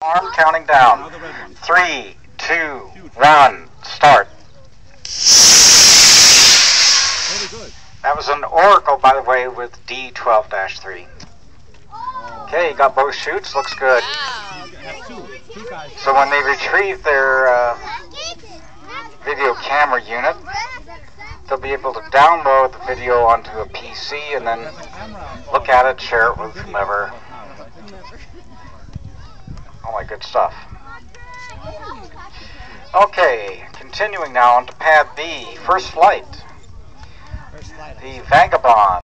Arm counting down. 3, 2, 1, start. That was an Oracle, by the way, with D12-3. Okay, got both shoots, looks good. So when they retrieve their video camera unit, they'll be able to download the video onto a PC and then look at it, share it with whomever. All that good stuff. Okay, continuing now on to pad B, first flight. The Vagabond.